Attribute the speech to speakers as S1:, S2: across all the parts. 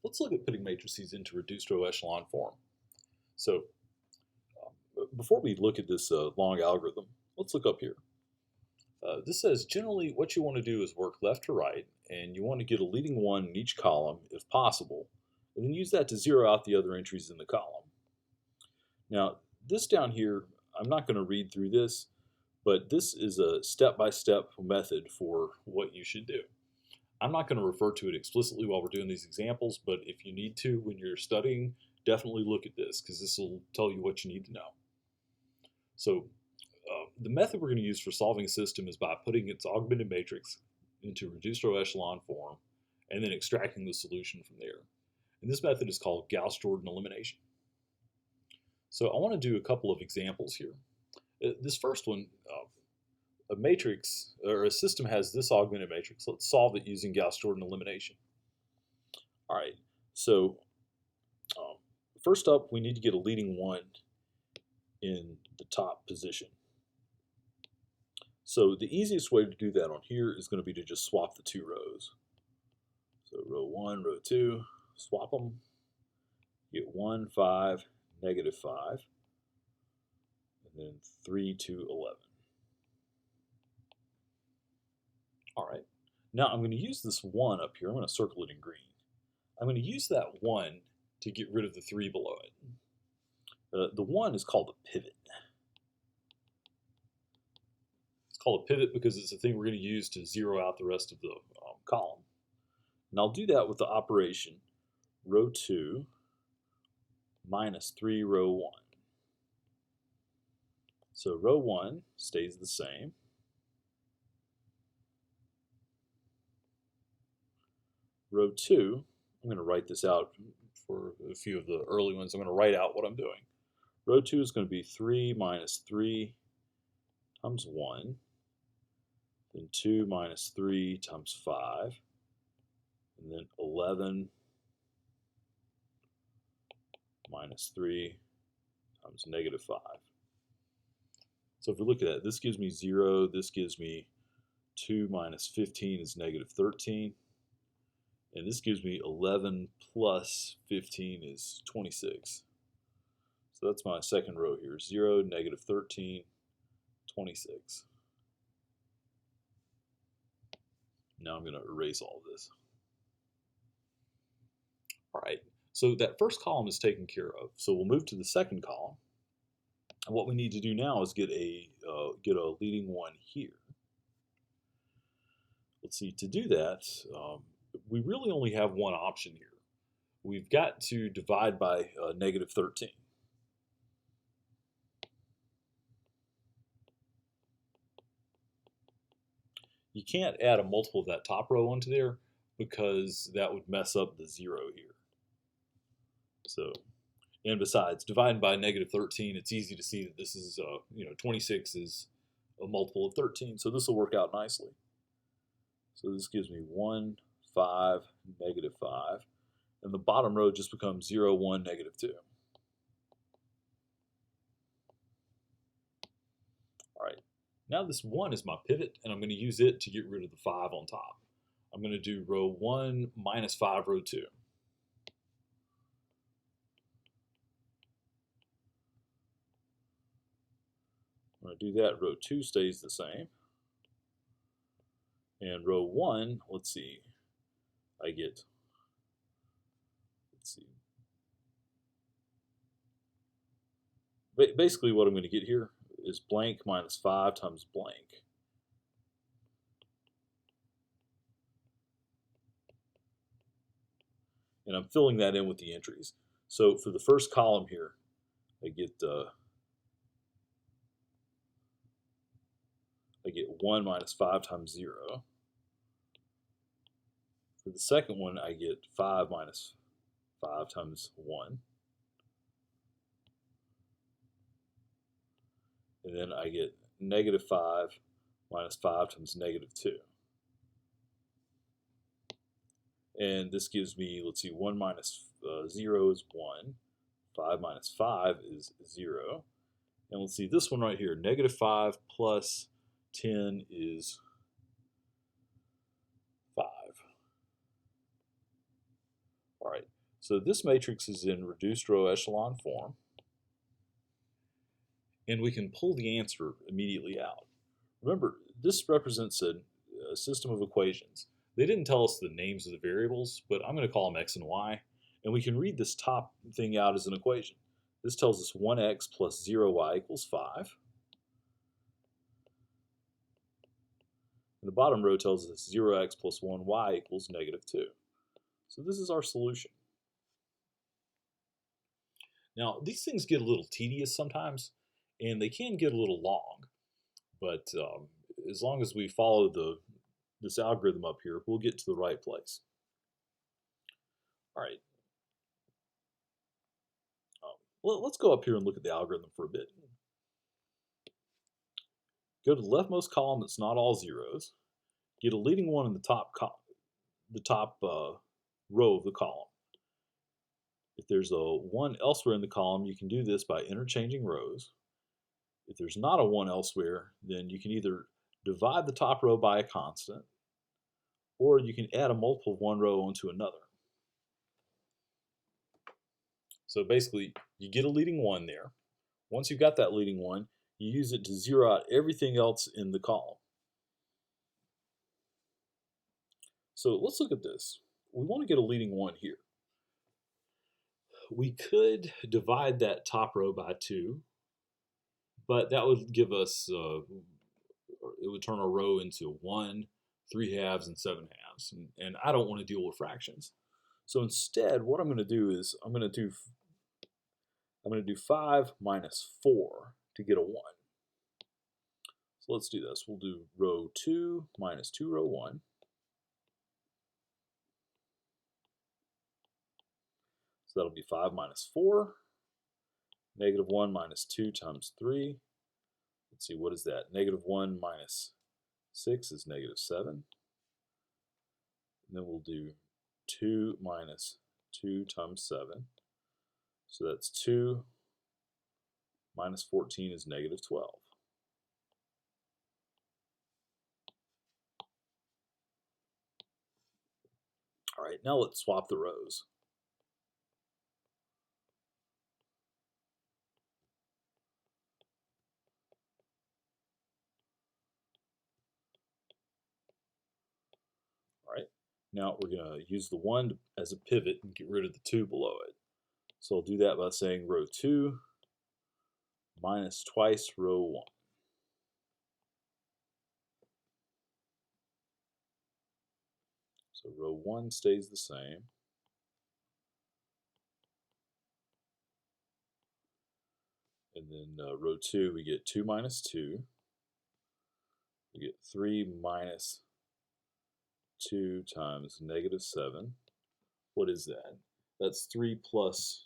S1: Let's look at putting matrices into reduced row echelon form. So before we look at this long algorithm, let's look up here. This says generally what you want to do is work left to right, and you want to get a leading one in each column if possible, and then use that to zero out the other entries in the column. Now this down here, I'm not going to read through this, but this is a step-by-step method for what you should do. I'm not going to refer to it explicitly while we're doing these examples, but if you need to when you're studying, definitely look at this because this will tell you what you need to know. So the method we're going to use for solving a system is by putting its augmented matrix into reduced row echelon form and then extracting the solution from there. And this method is called Gauss-Jordan Elimination. So I want to do a couple of examples here. This first one, a matrix or a system has this augmented matrix. Let's solve it using Gauss-Jordan elimination. All right, so first up, we need to get a leading one in the top position. So the easiest way to do that on here is going to be to just swap the two rows. So row 1, row 2, swap them. You get 1, 5, negative 5, and then 3, 2, 11. All right, now I'm going to use this 1 up here. I'm going to circle it in green. I'm going to use that 1 to get rid of the 3 below it. The 1 is called a pivot. It's called a pivot because it's the thing we're going to use to zero out the rest of the column. And I'll do that with the operation row 2 minus 3 row 1. So row 1 stays the same. Row 2, I'm going to write this out for a few of the early ones. I'm going to write out what I'm doing. Row 2 is going to be 3 minus 3 times 1, then 2 minus 3 times 5, and then 11 minus 3 times negative 5. So if we look at that, this gives me 0, this gives me 2 minus 15 is negative 13. And this gives me 11 plus 15 is 26. So that's my second row here. 0, negative 13, 26. Now I'm going to erase all of this. All right, so that first column is taken care of. So we'll move to the second column. And what we need to do now is get a leading one here. Let's see, to do that, we really only have one option here. We've got to divide by negative 13. You can't add a multiple of that top row onto there because that would mess up the 0 here. So, and besides, dividing by negative 13, it's easy to see that this is, 26 is a multiple of 13, so this will work out nicely. So this gives me 1, 5, negative 5, and the bottom row just becomes 0, 1, negative 2. All right, now this 1 is my pivot, and I'm going to use it to get rid of the 5 on top. I'm going to do row 1 minus 5 row 2. When I do that, row 2 stays the same. And row 1, let's see, I get, basically what I'm going to get here is blank minus 5 times blank. And I'm filling that in with the entries. So for the first column here, I get 1 minus 5 times 0. For the second one, I get 5 minus 5 times 1. And then I get negative 5 minus 5 times negative 2. And this gives me, let's see, 1 minus 0 is 1. 5 minus 5 is 0. And let's see, this one right here, negative 5 plus 10 is 5. All right, so this matrix is in reduced row echelon form, and we can pull the answer immediately out. Remember, this represents a system of equations. They didn't tell us the names of the variables, but I'm going to call them x and y, and we can read this top thing out as an equation. This tells us 1x plus 0y equals 5. And the bottom row tells us 0x plus 1y equals negative 2. So this is our solution. Now, these things get a little tedious sometimes, and they can get a little long, but as long as we follow this algorithm up here, we'll get to the right place. All right. Well, let's go up here and look at the algorithm for a bit. Go to the leftmost column that's not all zeros. Get a leading one in the top row of the column. If there's a 1 elsewhere in the column, you can do this by interchanging rows. If there's not a 1 elsewhere, then you can either divide the top row by a constant, or you can add a multiple of one row onto another. So basically, you get a leading 1 there. Once you've got that leading 1, you use it to zero out everything else in the column. So let's look at this. We want to get a leading 1 here. We could divide that top row by 2, but that would give us, it would turn our row into 1, 3 halves, and 7 halves. And I don't want to deal with fractions. So instead, what I'm going to do is I'm going to do 5 minus 4 to get a 1. So let's do this. We'll do row 2 minus 2 row 1. So that'll be 5 minus 4. Negative 1 minus 2 times 3. Let's see, what is that? Negative 1 minus 6 is negative 7. And then we'll do 2 minus 2 times 7. So that's 2 minus 14 is negative 12. All right, now let's swap the rows. All right, now we're going to use the 1 as a pivot and get rid of the 2 below it. So I'll do that by saying row 2 minus twice row 1. So row 1 stays the same. And then row 2, we get 2 minus 2. We get 3 minus 2 times negative 7. What is that? That's 3 plus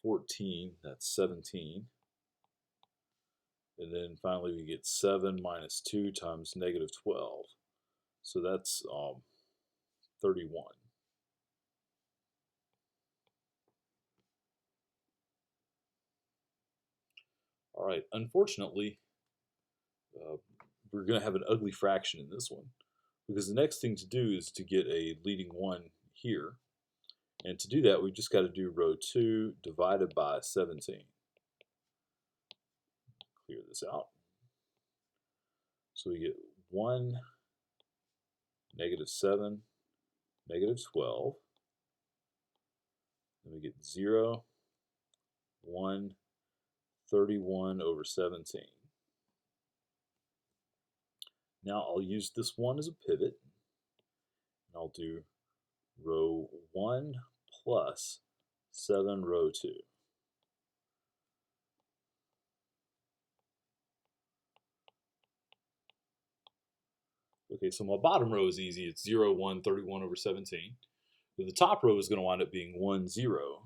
S1: 14, that's 17. And then finally we get 7 minus 2 times negative 12. So that's 31. All right, unfortunately, we're going to have an ugly fraction in this one, because the next thing to do is to get a leading 1 here. And to do that, we've just got to do row 2 divided by 17. Clear this out. So we get 1, negative 7, negative 12. Then we get 0, 1, 31 over 17. Now I'll use this 1 as a pivot, and I'll do row 1 plus 7 row 2. Okay, so my bottom row is easy. It's 0, 1, 31 over 17. But the top row is going to wind up being 1, 0.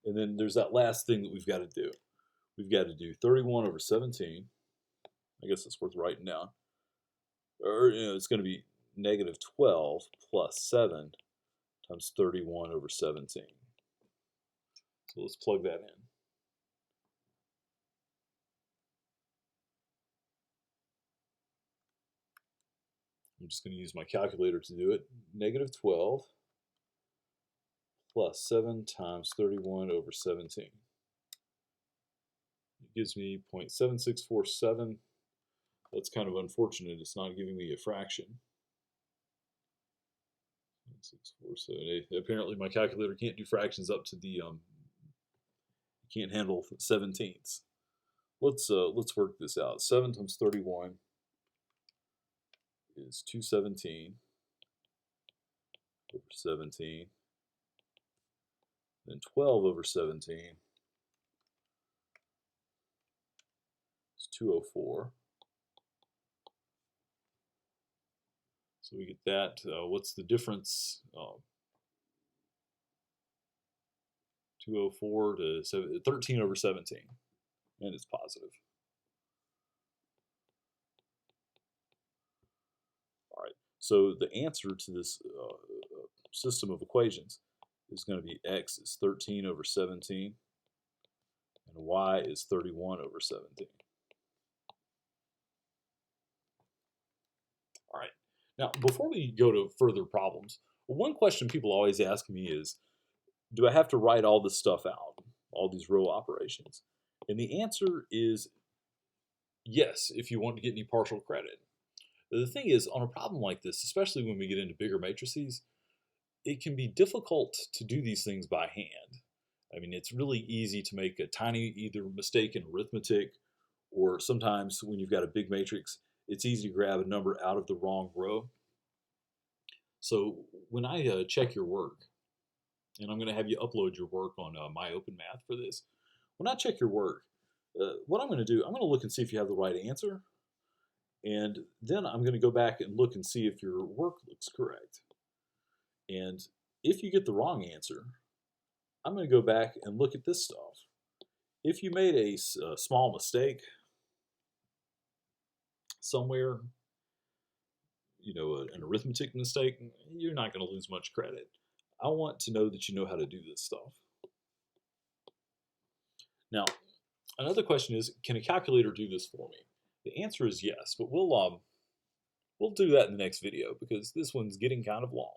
S1: And then there's that last thing that we've got to do. We've got to do 31 over 17. I guess it's worth writing down. Or it's going to be negative 12 plus 7 times 31 over 17. So let's plug that in. I'm just going to use my calculator to do it. Negative 12 plus 7 times 31 over 17. It gives me 0.7647. That's kind of unfortunate. It's not giving me a fraction. 647. Apparently, my calculator can't do fractions up to the can't handle 17ths. Let's work this out. 7 times 31 is 217 over 17. Then 12 over 17 is 204. So we get that. What's the difference? 204 to 13 over 17. And it's positive. All right. So the answer to this system of equations is going to be x is 13 over 17 and y is 31 over 17. All right. Now, before we go to further problems, one question people always ask me is, do I have to write all this stuff out, all these row operations? And the answer is yes, if you want to get any partial credit. The thing is, on a problem like this, especially when we get into bigger matrices, it can be difficult to do these things by hand. I mean, it's really easy to make a tiny either mistake in arithmetic, or sometimes when you've got a big matrix, it's easy to grab a number out of the wrong row. So when I check your work, and I'm going to have you upload your work on My Open Math for this, when I check your work, what I'm going to do, I'm going to look and see if you have the right answer, and then I'm going to go back and look and see if your work looks correct. And if you get the wrong answer, I'm going to go back and look at this stuff. If you made a small mistake somewhere, you know, an arithmetic mistake, you're not going to lose much credit. I want to know that you know how to do this stuff. Now, another question is, can a calculator do this for me? The answer is yes, but we'll do that in the next video because this one's getting kind of long.